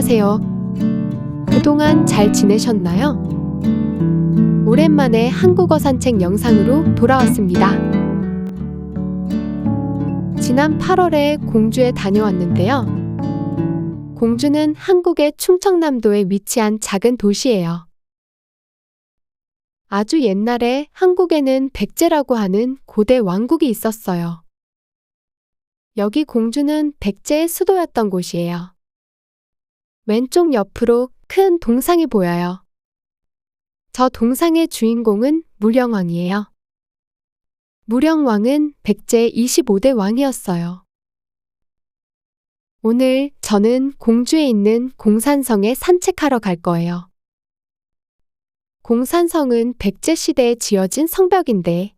안녕하세요. 그동안 잘 지내셨나요? 오랜만에 한국어 산책 영상으로 돌아왔습니다. 지난 8월에 공주에 다녀왔는데요. 공주는 한국의 충청남도에 위치한 작은 도시예요. 아주 옛날에 한국에는 백제라고 하는 고대 왕국이 있었어요. 여기 공주는 백제의 수도였던 곳이에요. 왼쪽 옆으로 큰 동상이 보여요. 저 동상의 주인공은 무령왕이에요. 무령왕은 백제 25대 왕이었어요. 오늘 저는 공주에 있는 공산성에 산책하러 갈 거예요. 공산성은 백제 시대에 지어진 성벽인데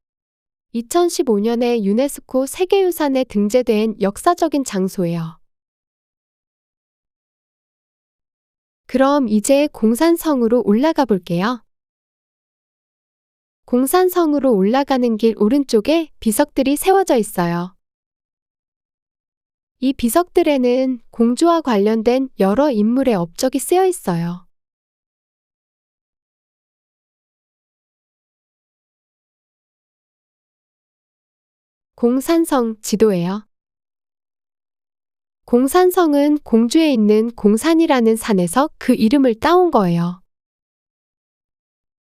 2015년에 유네스코 세계유산에 등재된 역사적인 장소예요. 그럼 이제 공산성으로 올라가 볼게요. 공산성으로 올라가는 길 오른쪽에 비석들이 세워져 있어요. 이 비석들에는 공주와 관련된 여러 인물의 업적이 쓰여 있어요. 공산성 지도예요. 공산성은 공주에 있는 공산이라는 산에서 그 이름을 따온 거예요.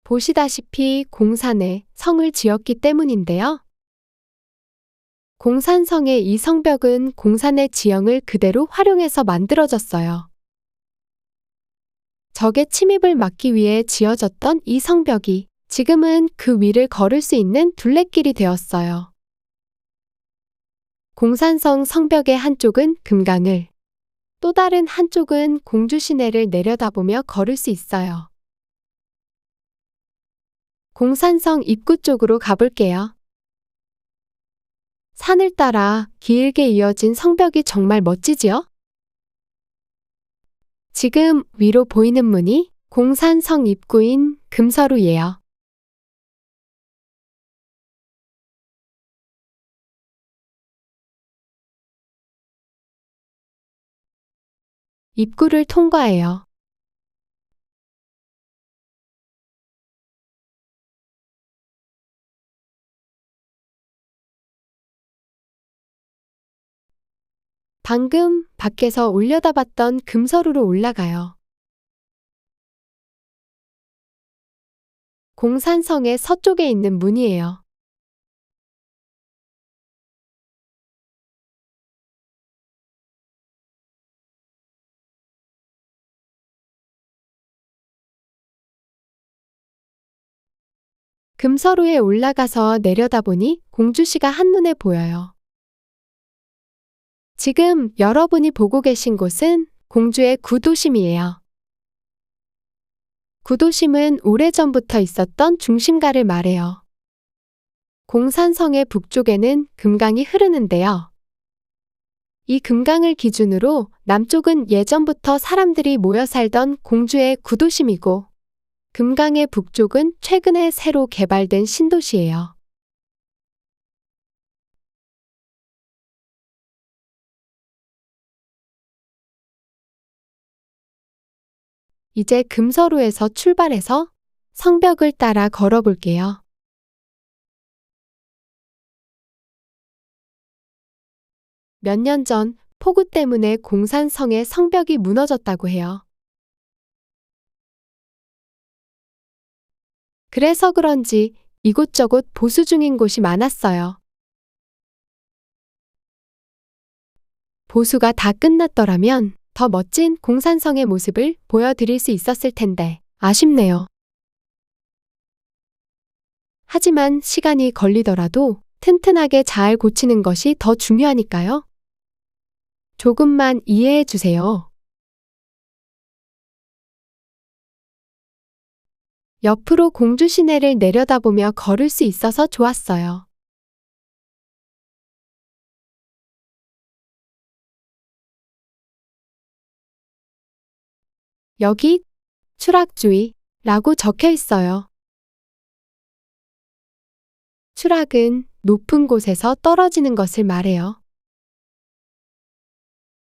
보시다시피 공산에 성을 지었기 때문인데요. 공산성의 이 성벽은 공산의 지형을 그대로 활용해서 만들어졌어요. 적의 침입을 막기 위해 지어졌던 이 성벽이 지금은 그 위를 걸을 수 있는 둘레길이 되었어요. 공산성 성벽의 한쪽은 금강을, 또 다른 한쪽은 공주 시내를 내려다보며 걸을 수 있어요. 공산성 입구 쪽으로 가볼게요. 산을 따라 길게 이어진 성벽이 정말 멋지지요? 지금 위로 보이는 문이 공산성 입구인 금서루예요. 입구를 통과해요. 방금 밖에서 올려다봤던 금서루로 올라가요. 공산성의 서쪽에 있는 문이에요. 금서루에 올라가서 내려다보니 공주시가 한눈에 보여요. 지금 여러분이 보고 계신 곳은 공주의 구도심이에요. 구도심은 오래전부터 있었던 중심가를 말해요. 공산성의 북쪽에는 금강이 흐르는데요. 이 금강을 기준으로 남쪽은 예전부터 사람들이 모여 살던 공주의 구도심이고 금강의 북쪽은 최근에 새로 개발된 신도시예요. 이제 금서루에서 출발해서 성벽을 따라 걸어볼게요. 몇 년 전 폭우 때문에 공산성의 성벽이 무너졌다고 해요. 그래서 그런지 이곳저곳 보수 중인 곳이 많았어요. 보수가 다 끝났더라면 더 멋진 공산성의 모습을 보여드릴 수 있었을 텐데 아쉽네요. 하지만 시간이 걸리더라도 튼튼하게 잘 고치는 것이 더 중요하니까요. 조금만 이해해 주세요. 옆으로 공주 시내를 내려다보며 걸을 수 있어서 좋았어요. 여기 추락주의라고 적혀 있어요. 추락은 높은 곳에서 떨어지는 것을 말해요.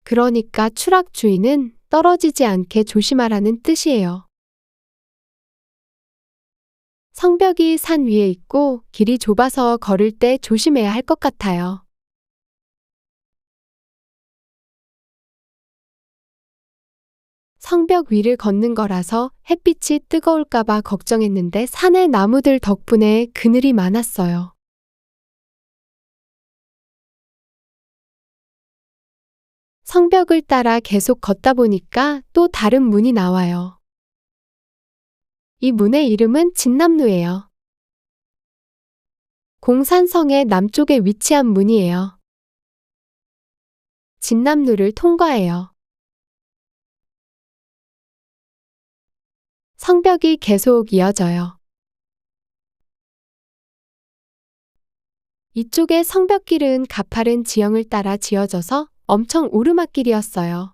그러니까 추락주의는 떨어지지 않게 조심하라는 뜻이에요. 성벽이 산 위에 있고 길이 좁아서 걸을 때 조심해야 할 것 같아요. 성벽 위를 걷는 거라서 햇빛이 뜨거울까봐 걱정했는데 산의 나무들 덕분에 그늘이 많았어요. 성벽을 따라 계속 걷다 보니까 또 다른 문이 나와요. 이 문의 이름은 진남루예요. 공산성의 남쪽에 위치한 문이에요. 진남루를 통과해요. 성벽이 계속 이어져요. 이쪽의 성벽길은 가파른 지형을 따라 지어져서 엄청 오르막길이었어요.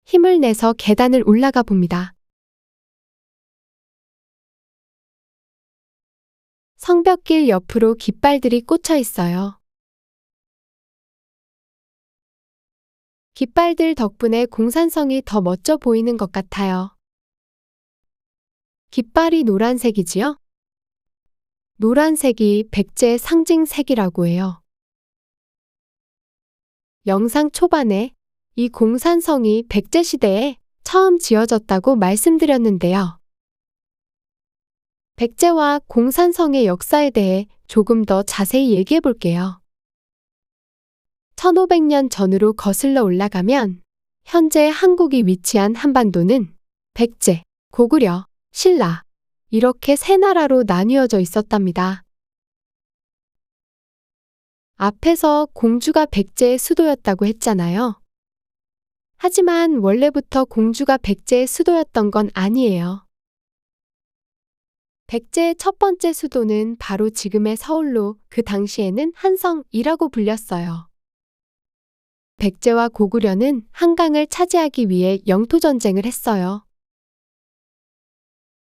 힘을 내서 계단을 올라가 봅니다. 성벽길 옆으로 깃발들이 꽂혀 있어요. 깃발들 덕분에 공산성이 더 멋져 보이는 것 같아요. 깃발이 노란색이지요? 노란색이 백제의 상징색이라고 해요. 영상 초반에 이 공산성이 백제시대에 처음 지어졌다고 말씀드렸는데요. 백제와 공산성의 역사에 대해 조금 더 자세히 얘기해 볼게요. 1500년 전으로 거슬러 올라가면 현재 한국이 위치한 한반도는 백제, 고구려, 신라 이렇게 세 나라로 나뉘어져 있었답니다. 앞에서 공주가 백제의 수도였다고 했잖아요. 하지만 원래부터 공주가 백제의 수도였던 건 아니에요. 백제의 첫 번째 수도는 바로 지금의 서울로 그 당시에는 한성이라고 불렸어요. 백제와 고구려는 한강을 차지하기 위해 영토 전쟁을 했어요.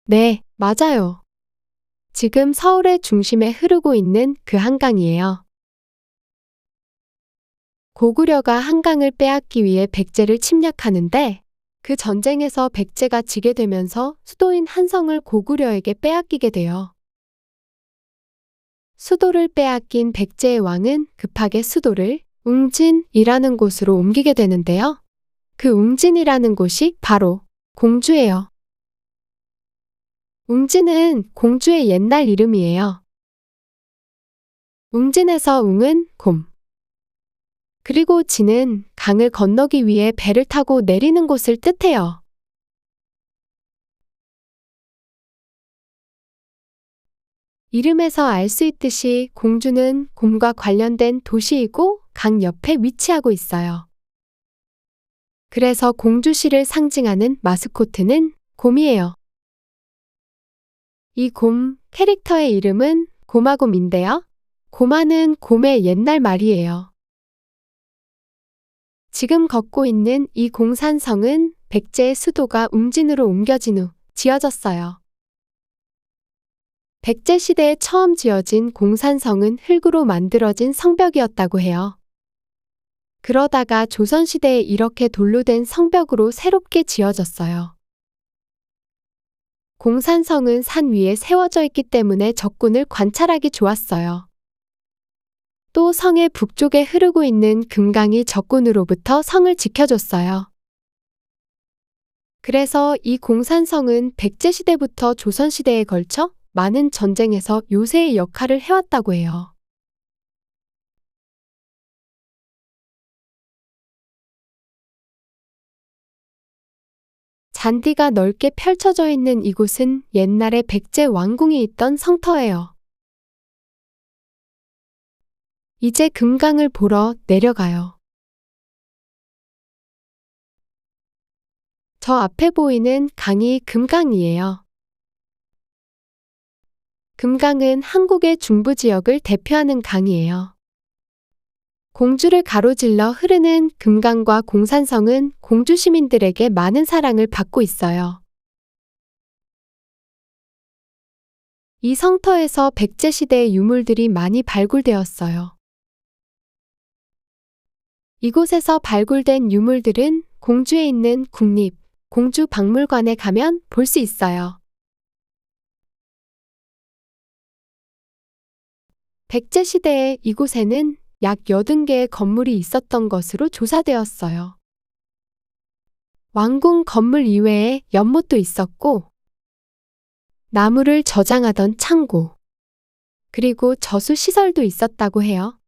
네, 맞아요. 지금 서울의 중심에 흐르고 있는 그 한강이에요. 고구려가 한강을 빼앗기 위해 백제를 침략하는데 그 전쟁에서 백제가 지게 되면서 수도인 한성을 고구려에게 빼앗기게 돼요. 수도를 빼앗긴 백제의 왕은 급하게 수도를 웅진이라는 곳으로 옮기게 되는데요. 그 웅진이라는 곳이 바로 공주예요. 웅진은 공주의 옛날 이름이에요. 웅진에서 웅은 곰, 그리고 진은 강을 건너기 위해 배를 타고 내리는 곳을 뜻해요. 이름에서 알 수 있듯이 공주는 곰과 관련된 도시이고 강 옆에 위치하고 있어요. 그래서 공주시를 상징하는 마스코트는 곰이에요. 이 곰 캐릭터의 이름은 고마곰인데요. 고마는 곰의 옛날 말이에요. 지금 걷고 있는 이 공산성은 백제의 수도가 웅진으로 옮겨진 후 지어졌어요. 백제 시대에 처음 지어진 공산성은 흙으로 만들어진 성벽이었다고 해요. 그러다가 조선시대에 이렇게 돌로 된 성벽으로 새롭게 지어졌어요. 공산성은 산 위에 세워져 있기 때문에 적군을 관찰하기 좋았어요. 또 성의 북쪽에 흐르고 있는 금강이 적군으로부터 성을 지켜줬어요. 그래서 이 공산성은 백제시대부터 조선시대에 걸쳐 많은 전쟁에서 요새의 역할을 해왔다고 해요. 잔디가 넓게 펼쳐져 있는 이곳은 옛날에 백제 왕궁이 있던 성터예요. 이제 금강을 보러 내려가요. 저 앞에 보이는 강이 금강이에요. 금강은 한국의 중부 지역을 대표하는 강이에요. 공주를 가로질러 흐르는 금강과 공산성은 공주 시민들에게 많은 사랑을 받고 있어요. 이 성터에서 백제 시대의 유물들이 많이 발굴되었어요. 이곳에서 발굴된 유물들은 공주에 있는 국립 공주박물관에 가면 볼 수 있어요. 백제 시대에 이곳에는 약 80개의 건물이 있었던 것으로 조사되었어요. 왕궁 건물 이외에 연못도 있었고, 나무를 저장하던 창고, 그리고 저수 시설도 있었다고 해요.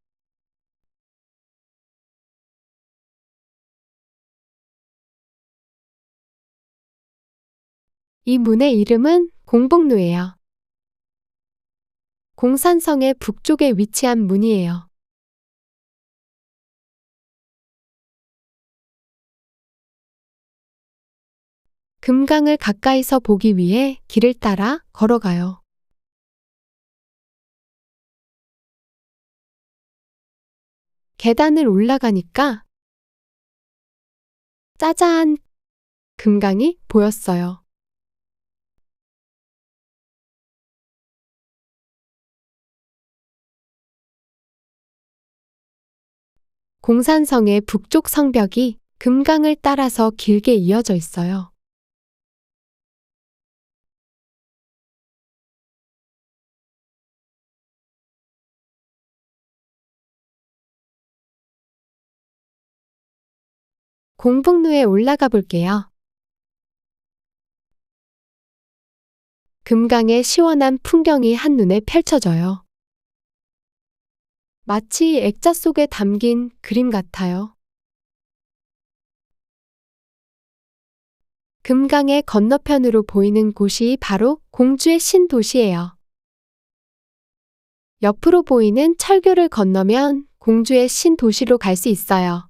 이 문의 이름은 공복루예요. 공산성의 북쪽에 위치한 문이에요. 금강을 가까이서 보기 위해 길을 따라 걸어가요. 계단을 올라가니까 짜자한 금강이 보였어요. 공산성의 북쪽 성벽이 금강을 따라서 길게 이어져 있어요. 공복루에 올라가 볼게요. 금강의 시원한 풍경이 한눈에 펼쳐져요. 마치 액자 속에 담긴 그림 같아요. 금강의 건너편으로 보이는 곳이 바로 공주의 신도시예요. 옆으로 보이는 철교를 건너면 공주의 신도시로 갈 수 있어요.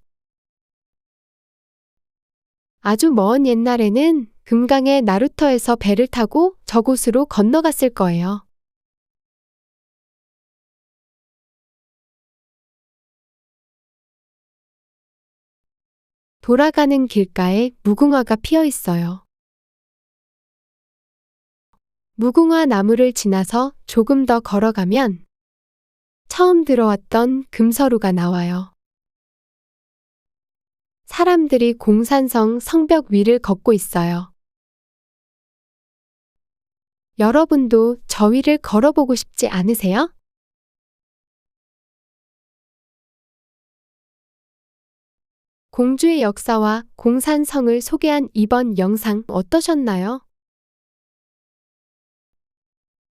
아주 먼 옛날에는 금강의 나루터에서 배를 타고 저곳으로 건너갔을 거예요. 돌아가는 길가에 무궁화가 피어 있어요. 무궁화 나무를 지나서 조금 더 걸어가면 처음 들어왔던 금서루가 나와요. 사람들이 공산성 성벽 위를 걷고 있어요. 여러분도 저 위를 걸어보고 싶지 않으세요? 공주의 역사와 공산성을 소개한 이번 영상 어떠셨나요?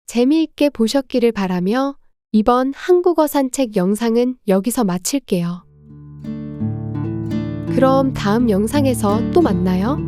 재미있게 보셨기를 바라며 이번 한국어 산책 영상은 여기서 마칠게요. 그럼 다음 영상에서 또 만나요.